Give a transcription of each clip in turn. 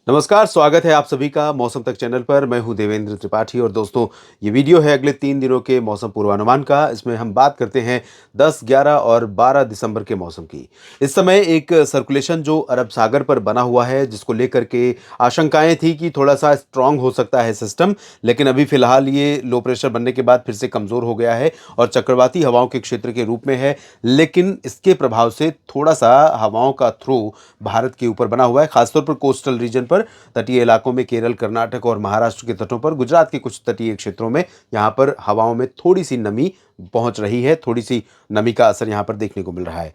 नमस्कार, स्वागत है आप सभी का मौसम तक चैनल पर। मैं हूं देवेंद्र त्रिपाठी और दोस्तों ये वीडियो है अगले 3 दिनों के मौसम पूर्वानुमान का। इसमें हम बात करते हैं 10, 11 और 12 दिसंबर के मौसम की। इस समय एक सर्कुलेशन जो अरब सागर पर बना हुआ है, जिसको लेकर के आशंकाएं थी कि थोड़ा-सा स्ट्रॉन्ग हो सकता है सिस्टम, लेकिन अभी फ़िलहाल ये लो प्रेशर बनने के बाद फिर से कमज़ोर हो गया है और चक्रवाती हवाओं के क्षेत्र के रूप में है। लेकिन इसके प्रभाव से थोड़ा-सा हवाओं का थ्रो भारत के ऊपर बना हुआ है, खासतौर पर कोस्टल रीजन पर, तटीय इलाकों में केरल, कर्नाटक और महाराष्ट्र के तटों पर, गुजरात के कुछ तटीय क्षेत्रों में यहाँ पर हवाओं में थोड़ी-सी नमी पहुँच रही है, थोड़ी-सी नमी का असर यहाँ पर देखने को मिल रहा है।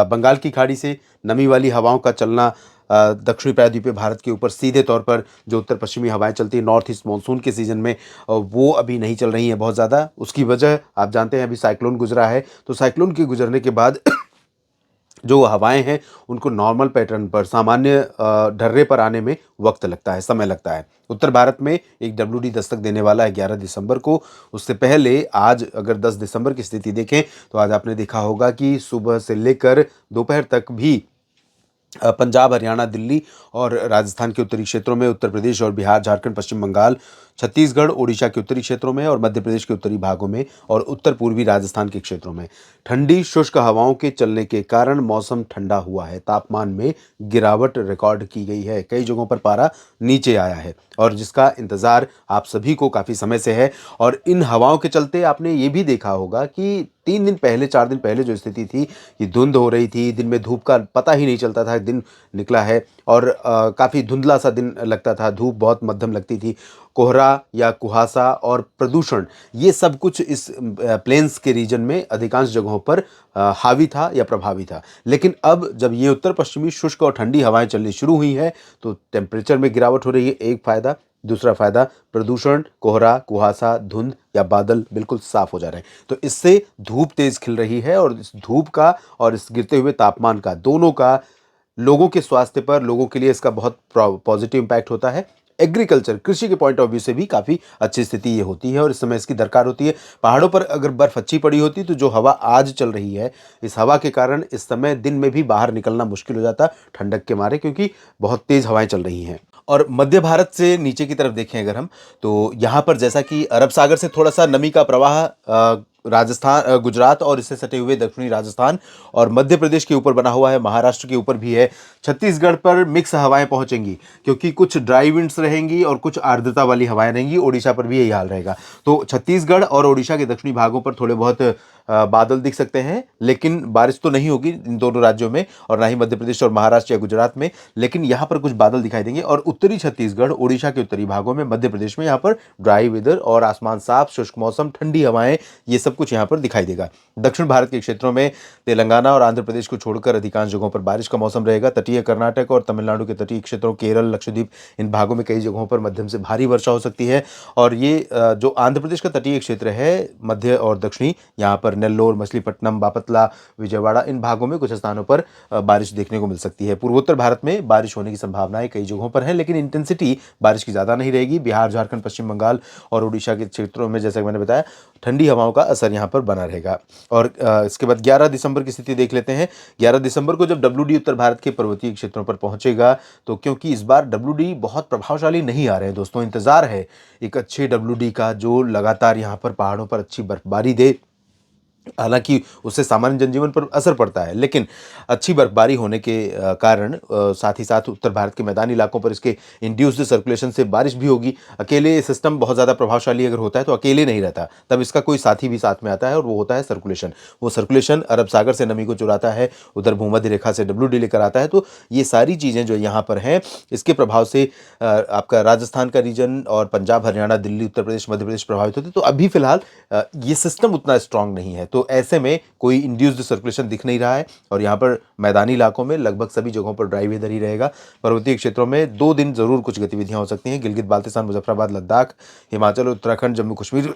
बंगाल की खाड़ी से नमी वाली हवाओं का चलना दक्षिणी प्रायद्वीपीय भारत के ऊपर सीधे तौर पर जो उत्तर पश्चिमी हवाएं चलती हैं नॉर्थ ईस्ट मानसून के सीजन में, वो अभी नहीं चल रही हैं बहुत ज़्यादा। उसकी वजह आप जानते हैं, अभी साइक्लोन गुजरा है, तो साइक्लोन के गुजरने के बाद जो हवाएं हैं उनको नॉर्मल पैटर्न पर, सामान्य ढर्रे पर आने में वक्त लगता है, समय लगता है। उत्तर भारत में एक डब्ल्यूडी दस्तक देने वाला है 11 दिसंबर को। उससे पहले आज अगर 10 दिसंबर की स्थिति देखें तो आज आपने देखा होगा कि सुबह से लेकर दोपहर तक भी पंजाब, हरियाणा, दिल्ली और राजस्थान के उत्तरी क्षेत्रों में, उत्तर प्रदेश और बिहार, झारखंड, पश्चिम बंगाल, छत्तीसगढ़, ओडिशा के उत्तरी क्षेत्रों में और मध्य प्रदेश के उत्तरी भागों में और उत्तर पूर्वी राजस्थान के क्षेत्रों में ठंडी शुष्क हवाओं के चलने के कारण मौसम ठंडा हुआ है। तापमान में गिरावट रिकॉर्ड की गई है, कई जगहों पर पारा नीचे आया है और जिसका इंतज़ार आप सभी को काफ़ी समय से है। और इन हवाओं के चलते आपने ये भी देखा होगा कि 3 दिन पहले, 4 दिन पहले जो स्थिति थी कि धुंध हो रही थी, दिन में धूप का पता ही नहीं चलता था, दिन निकला है और काफ़ी धुंधला सा दिन लगता था, धूप बहुत मध्यम लगती थी। कोहरा या कुहासा और प्रदूषण, ये सब कुछ इस प्लेन्स के रीजन में अधिकांश जगहों पर हावी था या प्रभावी था। लेकिन अब जब ये उत्तर पश्चिमी शुष्क और ठंडी हवाएं चलनी शुरू हुई हैं तो टेम्परेचर में गिरावट हो रही है, एक फ़ायदा। दूसरा फ़ायदा, प्रदूषण, कोहरा, कुहासा, धुंध या बादल बिल्कुल साफ हो जा रहे हैं। तो इससे धूप तेज़ खिल रही है और इस धूप का और इस गिरते हुए तापमान का, दोनों का लोगों के स्वास्थ्य पर, लोगों के लिए इसका बहुत पॉजिटिव इम्पैक्ट होता है। एग्रीकल्चर, कृषि के पॉइंट ऑफ व्यू से भी काफ़ी अच्छी स्थिति ये होती है और इस समय इसकी दरकार होती है। पहाड़ों पर अगर बर्फ़ अच्छी पड़ी होती तो जो हवा आज चल रही है, इस हवा के कारण इस समय दिन में भी बाहर निकलना मुश्किल हो जाता ठंडक के मारे, क्योंकि बहुत तेज़ हवाएँ चल रही हैं। और मध्य भारत से नीचे की तरफ देखें अगर हम, तो यहाँ पर जैसा कि अरब सागर से थोड़ा-सा नमी का प्रवाह राजस्थान, गुजरात और इससे सटे हुए दक्षिणी राजस्थान और मध्य प्रदेश के ऊपर बना हुआ है, महाराष्ट्र के ऊपर भी है। छत्तीसगढ़ पर मिक्स हवाएं पहुंचेंगी क्योंकि कुछ ड्राई विंड्स रहेंगी और कुछ आर्द्रता वाली हवाएं रहेंगी। ओडिशा पर भी यही हाल रहेगा। तो छत्तीसगढ़ और ओडिशा के दक्षिणी भागों पर थोड़े बहुत बादल दिख सकते हैं, लेकिन बारिश तो नहीं होगी इन दोनों राज्यों में और ना ही मध्य प्रदेश और महाराष्ट्र या गुजरात में, लेकिन यहाँ पर कुछ बादल दिखाई देंगे। और उत्तरी छत्तीसगढ़, ओडिशा के उत्तरी भागों में, मध्य प्रदेश में यहाँ पर ड्राई वेदर और आसमान साफ, शुष्क मौसम, ठंडी हवाएं, ये सब कुछ यहाँ पर दिखाई देगा। दक्षिण भारत के क्षेत्रों में तेलंगाना और आंध्र प्रदेश को छोड़कर अधिकांश जगहों पर बारिश का मौसम रहेगा। तटीय कर्नाटक और तमिलनाडु के तटीय क्षेत्रों, केरल, लक्षद्वीप, इन भागों में कई जगहों पर मध्यम से भारी वर्षा हो सकती है। और ये जो आंध्र प्रदेश का तटीय क्षेत्र है, मध्य और दक्षिणी, यहाँ पर नेल्लोर, मछलीपट्टनम, बापतला, विजयवाड़ा, इन भागों में कुछ स्थानों पर बारिश देखने को मिल सकती है। पूर्वोत्तर भारत में बारिश होने की संभावनाएं कई जगहों पर है, लेकिन इंटेंसिटी बारिश की ज़्यादा नहीं रहेगी। बिहार, झारखंड, पश्चिम बंगाल और उड़ीसा के क्षेत्रों में, जैसा कि मैंने बताया, ठंडी हवाओं का असर यहाँ पर बना रहेगा। और इसके बाद 11 दिसंबर की स्थिति देख लेते हैं। 11 दिसंबर को जब डब्ल्यूडी उत्तर भारत के पर्वतीय क्षेत्रों पर पहुंचेगा, तो क्योंकि इस बार डब्ल्यूडी बहुत प्रभावशाली नहीं आ रहे हैं दोस्तों, इंतजार है एक अच्छे डब्ल्यूडी का जो लगातार यहाँ पर पहाड़ों पर अच्छी बर्फबारी दे। हालांकि उससे सामान्य जनजीवन पर असर पड़ता है, लेकिन अच्छी बर्फबारी होने के कारण साथ ही साथ उत्तर भारत के मैदानी इलाकों पर इसके इंड्यूस्ड सर्कुलेशन से बारिश भी होगी। अकेले सिस्टम बहुत ज़्यादा प्रभावशाली अगर होता है तो अकेले नहीं रहता, तब इसका कोई साथी भी साथ में आता है और वो होता है सर्कुलेशन। वो सर्कुलेशन अरब सागर से नमी को चुराता है, उधर भूमध्य रेखा से डब्ल्यूडी लेकर आता है। तो ये सारी चीज़ें जो यहाँ पर हैं, इसके प्रभाव से आपका राजस्थान का रीजन और पंजाब, हरियाणा, दिल्ली, उत्तर प्रदेश, मध्य प्रदेश प्रभावित होते हैं। तो अभी फिलहाल ये सिस्टम उतना स्ट्रांग नहीं है, तो ऐसे में कोई इंड्यूस्ड सर्कुलेशन दिख नहीं रहा है और यहाँ पर मैदानी इलाकों में लगभग सभी जगहों पर ड्राई वेदर ही रहेगा। पर्वतीय क्षेत्रों में 2 दिन ज़रूर कुछ गतिविधियाँ हो सकती हैं। गिलगित बाल्टिस्तान, मुजफ्फराबाद, लद्दाख, हिमाचल, उत्तराखंड, जम्मू कश्मीर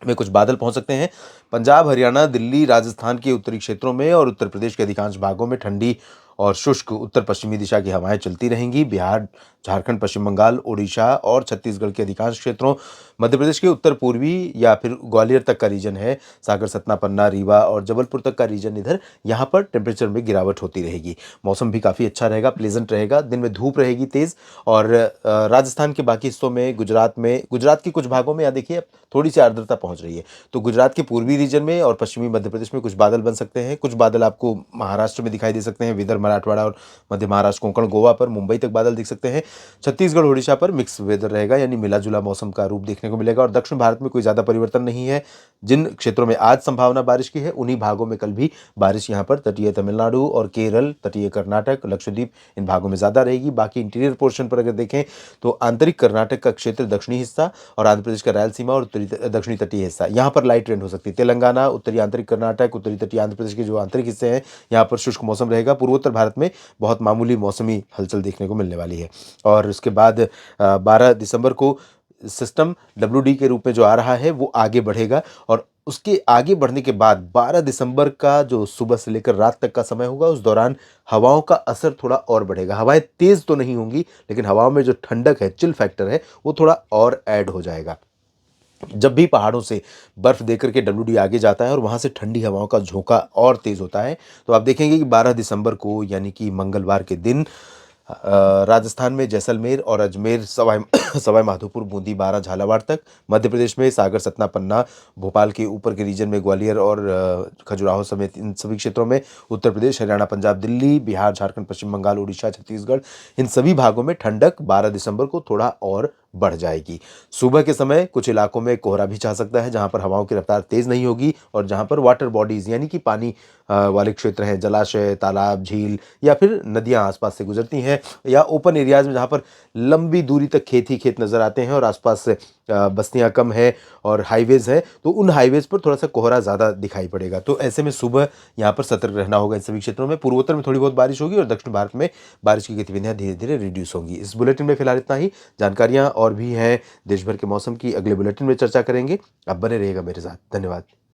में कुछ बादल पहुंच सकते हैं। पंजाब, हरियाणा, दिल्ली, राजस्थान के उत्तरी क्षेत्रों में और उत्तर प्रदेश के अधिकांश भागों में ठंडी और शुष्क उत्तर पश्चिमी दिशा की हवाएं चलती रहेंगी। बिहार, झारखंड, पश्चिम बंगाल, ओडिशा और छत्तीसगढ़ के अधिकांश क्षेत्रों, मध्य प्रदेश के उत्तर पूर्वी या फिर ग्वालियर तक का रीजन है, सागर, सतना, पन्ना, रीवा और जबलपुर तक का रीजन, इधर यहाँ पर टेम्परेचर में गिरावट होती रहेगी। मौसम भी काफ़ी अच्छा रहेगा, प्लेजेंट रहेगा। दिन में धूप रहेगी तेज़। और राजस्थान के बाकी हिस्सों में, गुजरात के कुछ भागों में यहाँ देखिए अब थोड़ी सी आर्द्रता पहुंच रही है। तो गुजरात के पूर्वी रीजन में और पश्चिमी मध्य प्रदेश में कुछ बादल बन सकते हैं। कुछ बादल आपको महाराष्ट्र में दिखाई दे सकते हैं, विदर्भ, मराठवाड़ा और मध्य महाराष्ट्र, कोंकण, गोवा पर, मुंबई तक बादल दिख सकते हैं। छत्तीसगढ़, उड़ीसा पर मिक्स वेदर रहेगा, यानी मिला जुला मौसम का रूप देखने को मिलेगा। और दक्षिण भारत में कोई ज़्यादा परिवर्तन नहीं है। जिन क्षेत्रों में आज संभावना बारिश की है, उन्हीं भागों में कल भी बारिश यहाँ पर तटीय तमिलनाडु और केरल, तटीय कर्नाटक, लक्षद्वीप, इन भागों में ज़्यादा रहेगी। बाकी इंटीरियर पोर्शन पर अगर देखें तो आंतरिक कर्नाटक का क्षेत्र, दक्षिणी हिस्सा और आंध्र प्रदेश का रायलसीमा और दक्षिणी तटीय हिस्सा, यहाँ पर लाइट रेन हो सकती है। तेलंगाना, उत्तरी आंतरिक कर्नाटक, उत्तरी तटीय आंध्र प्रदेश के जो आंतरिक हिस्से हैं, यहाँ पर शुष्क मौसम रहेगा। पूर्वोत्तर भारत में बहुत मामूली मौसमी हलचल देखने को मिलने वाली है। और उसके बाद 12 दिसंबर को सिस्टम WD के रूप में जो आ रहा है वो आगे बढ़ेगा। और उसके आगे बढ़ने के बाद 12 दिसंबर का जो सुबह से लेकर रात तक का समय होगा, उस दौरान हवाओं का असर थोड़ा और बढ़ेगा। हवाएं तेज तो नहीं होंगी, लेकिन हवाओं में जो ठंडक है, चिल फैक्टर है, वो थोड़ा और ऐड हो जाएगा। जब भी पहाड़ों से बर्फ देकर के WD आगे जाता है और वहां से ठंडी हवाओं का झोंका और तेज होता है, तो आप देखेंगे कि 12 दिसंबर को, यानी कि मंगलवार के दिन, राजस्थान में जैसलमेर और अजमेर, सवाई सवाई माधोपुर, बूंदी, बारां, झालावाड़ तक, मध्य प्रदेश में सागर, सतना, पन्ना, भोपाल के ऊपर के रीजन में ग्वालियर और खजुराहो समेत इन सभी क्षेत्रों में, उत्तर प्रदेश, हरियाणा, पंजाब, दिल्ली, बिहार, झारखंड, पश्चिम बंगाल, उड़ीसा, छत्तीसगढ़, इन सभी भागों में ठंडक 12 दिसंबर को थोड़ा और बढ़ जाएगी। सुबह के समय कुछ इलाकों में कोहरा भी छा सकता है, जहां पर हवाओं की रफ्तार तेज नहीं होगी और जहां पर वाटर बॉडीज यानी कि पानी वाले क्षेत्र हैं, जलाशय, तालाब, झील या फिर नदियां आसपास से गुजरती हैं, या ओपन एरियाज में जहां पर लंबी दूरी तक खेत ही खेत नजर आते हैं और आसपास से बस्तियां कम है और हाईवेज है, तो उन हाईवेज पर थोड़ा सा कोहरा ज़्यादा दिखाई पड़ेगा। तो ऐसे में सुबह यहाँ पर सतर्क रहना होगा इन सभी क्षेत्रों में। पूर्वोत्तर में थोड़ी बहुत बारिश होगी और दक्षिण भारत में बारिश की गतिविधियां धीरे धीरे रिड्यूस होंगी। इस बुलेटिन में फिलहाल इतना ही। जानकारियां और भी हैं देश भर के मौसम की, अगले बुलेटिन में चर्चा करेंगे। आप बने रहिएगा मेरे साथ। धन्यवाद।